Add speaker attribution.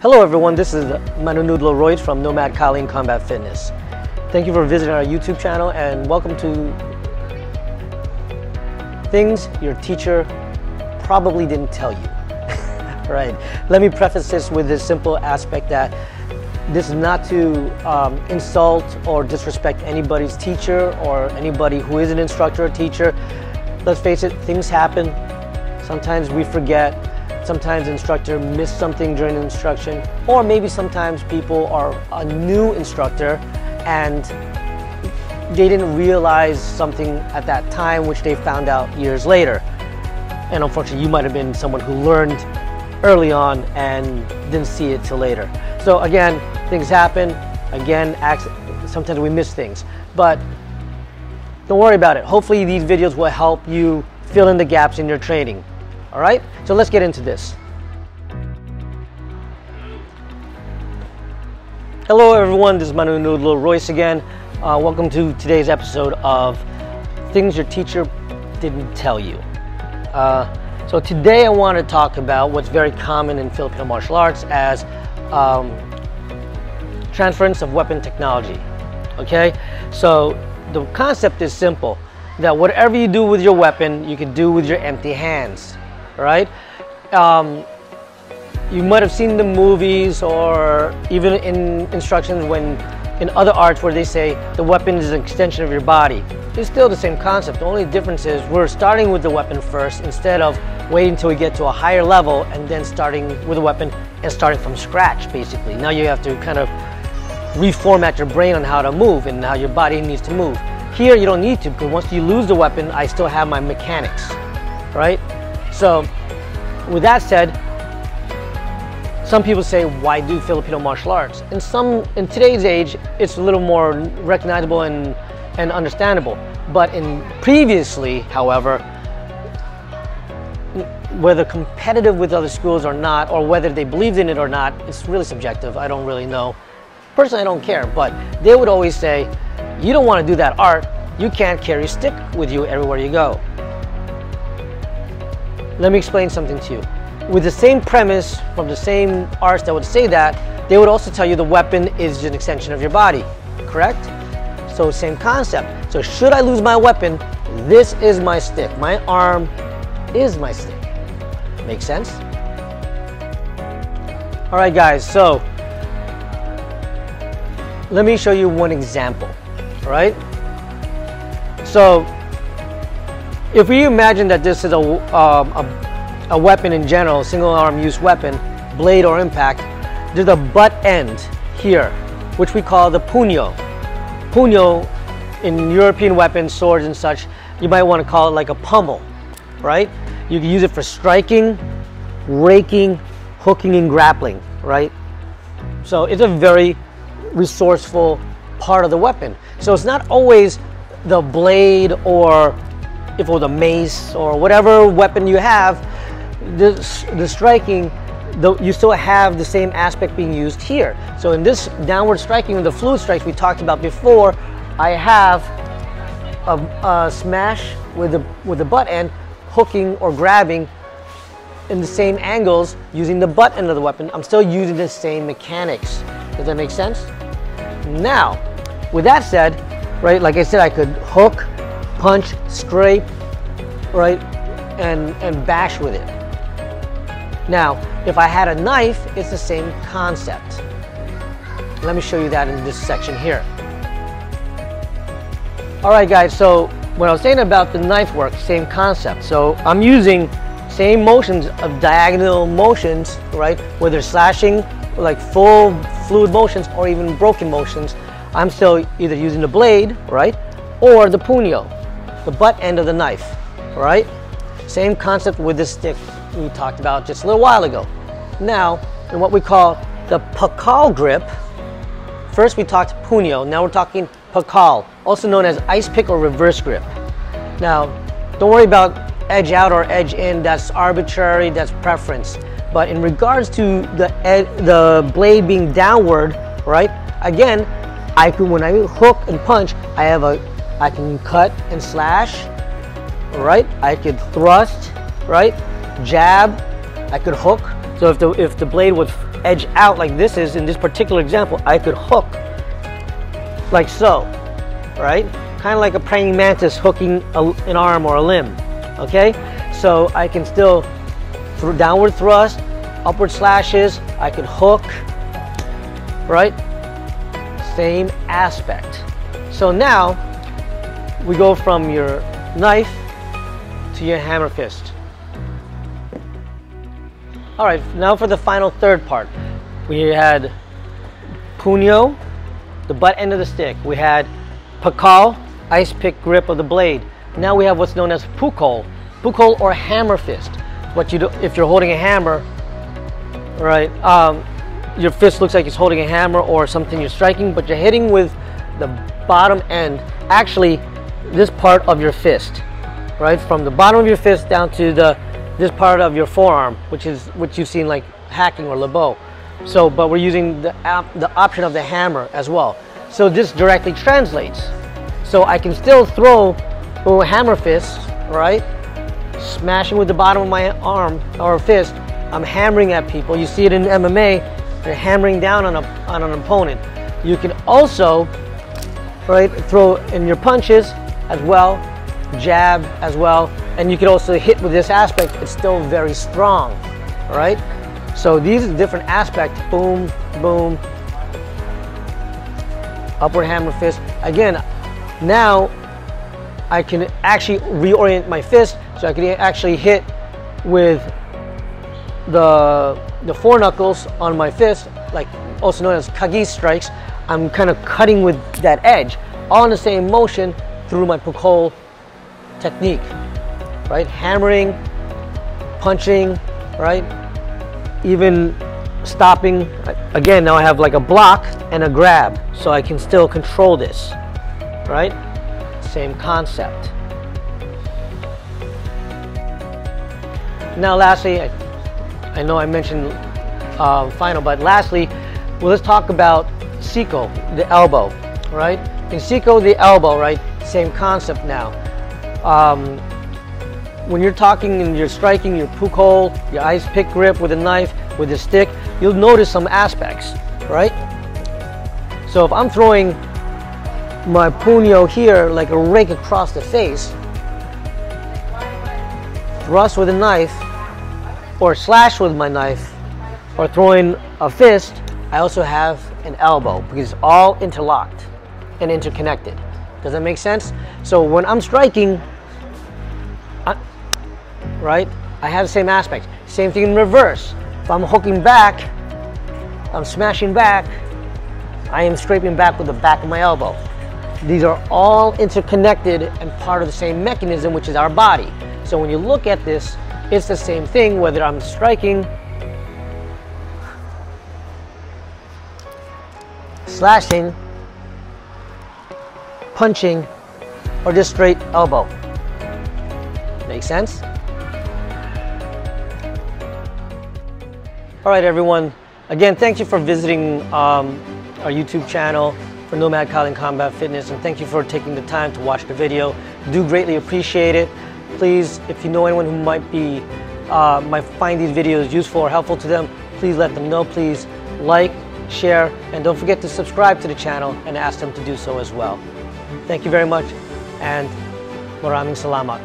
Speaker 1: Hello everyone, this is Manunudlo Royce from Nomad Kali Combat Fitness. Thank you for visiting our YouTube channel and welcome to things your teacher probably didn't tell you. Right, let me preface this with this simple aspect that this is not to insult or disrespect anybody's teacher or anybody who is an instructor or teacher. Let's face it, things happen. Sometimes we forget. Sometimes the instructor missed something during the instruction, or maybe sometimes people are a new instructor and they didn't realize something at that time which they found out years later. And unfortunately, you might have been someone who learned early on and didn't see it till later. So again, things happen. Again, sometimes we miss things, but don't worry about it. Hopefully these videos will help you fill in the gaps in your training. All right, so let's get into this. Hello everyone, this is Manunudlo Royce again. Welcome to today's episode of Things Your Teacher Didn't Tell You. So today I want to talk about what's very common in Filipino martial arts as transference of weapon technology. Okay, so the concept is simple, that whatever you do with your weapon, you can do with your empty hands. Right? You might have seen the movies or even in instructions when in other arts where they say the weapon is an extension of your body. It's still the same concept. The only difference is we're starting with the weapon first instead of waiting until we get to a higher level and then starting with a weapon and starting from scratch basically. Now you have to kind of reformat your brain on how to move and how your body needs to move. Here you don't need to, because once you lose the weapon, I still have my mechanics, right? So, with that said, some people say, why do Filipino martial arts? In today's age, it's a little more recognizable and understandable. But previously, however, whether competitive with other schools or not, or whether they believed in it or not, it's really subjective. I don't really know. Personally, I don't care. But they would always say, you don't want to do that art. You can't carry a stick with you everywhere you go. Let me explain something to you. With the same premise from the same arts that would say that, they would also tell you the weapon is an extension of your body, correct? So same concept. So should I lose my weapon, this is my stick. My arm is my stick. Make sense? All right guys, so let me show you one example, all right? So if we imagine that this is a weapon in general, single arm use weapon, blade or impact, there's a butt end here, which we call the puño. Puño in European weapons, swords and such, you might want to call it like a pummel, right? You can use it for striking, raking, hooking and grappling, right? So it's a very resourceful part of the weapon. So it's not always the blade, or if it was a mace or whatever weapon you have, the striking, you still have the same aspect being used here. So in this downward striking, the fluid strikes we talked about before, I have a smash with the butt end, hooking or grabbing in the same angles using the butt end of the weapon. I'm still using the same mechanics. Does that make sense? Now, with that said, right, like I said, I could hook, punch, scrape, right, and bash with it. Now, if I had a knife, it's the same concept. Let me show you that in this section here. All right, guys, so when I was saying about the knife work, same concept. So I'm using same motions of diagonal motions, right, whether slashing, like full fluid motions or even broken motions. I'm still either using the blade, right, or the puño, the butt end of the knife, right? Same concept with the stick we talked about just a little while ago. Now, in what we call the Pakal Grip, first we talked puño, now we're talking Pakal, also known as ice pick or reverse grip. Now, don't worry about edge out or edge in, that's arbitrary, that's preference. But in regards to the blade being downward, right, again, when I hook and punch, I can cut and slash, right? I could thrust, right? Jab, I could hook. So if the blade was edge out like this is in this particular example, I could hook like so, right? Kind of like a praying mantis hooking an arm or a limb, okay? So I can still downward thrust, upward slashes, I can hook, right? Same aspect. So now we go from your knife to your hammer fist. All right, now for the final third part. We had puño, the butt end of the stick. We had pakal, ice pick grip of the blade. Now we have what's known as pukol. Pukol or hammer fist. What you do if you're holding a hammer, right? Your fist looks like it's holding a hammer or something you're striking, but you're hitting with the bottom end, actually this part of your fist, right? From the bottom of your fist down to this part of your forearm, which is what you've seen like hacking or lebo. So, but we're using the option of the hammer as well. So this directly translates. So I can still throw a hammer fist, right? Smashing with the bottom of my arm or fist. I'm hammering at people. You see it in MMA. They're hammering down on an opponent. You can also, right, throw in your punches as well, jab as well, and you can also hit with this aspect. It's still very strong, all right? So these are different aspects. Boom, boom, upward hammer fist. Again, now I can actually reorient my fist, so I can actually hit with the four knuckles on my fist, like also known as kage strikes. I'm kind of cutting with that edge, all in the same motion through my Pukol technique, right? Hammering, punching, right? Even stopping. Again, now I have like a block and a grab, so I can still control this, right? Same concept. Now lastly, I know I mentioned final, but lastly, well, let's talk about Sico the Elbow, right? In Sico the Elbow, right, same concept now. When you're talking and you're striking your Pukol, your ice pick grip with a knife, with a stick, you'll notice some aspects, right? So if I'm throwing my puño here like a rake across the face, thrust with a knife, or slash with my knife, or throwing a fist, I also have an elbow because it's all interlocked and interconnected. Does that make sense? So when I'm striking, right, I have the same aspect. Same thing in reverse. If I'm hooking back, I'm smashing back, I am scraping back with the back of my elbow. These are all interconnected and part of the same mechanism, which is our body. So when you look at this, it's the same thing whether I'm striking, slashing, punching, or just straight elbow. Make sense? All right, everyone. Again, thank you for visiting our YouTube channel for Nomad Combat Fitness, and thank you for taking the time to watch the video. Do greatly appreciate it. Please, if you know anyone who might find these videos useful or helpful to them, please let them know. Please like, share, and don't forget to subscribe to the channel and ask them to do so as well. Thank you very much, and maraming salamat.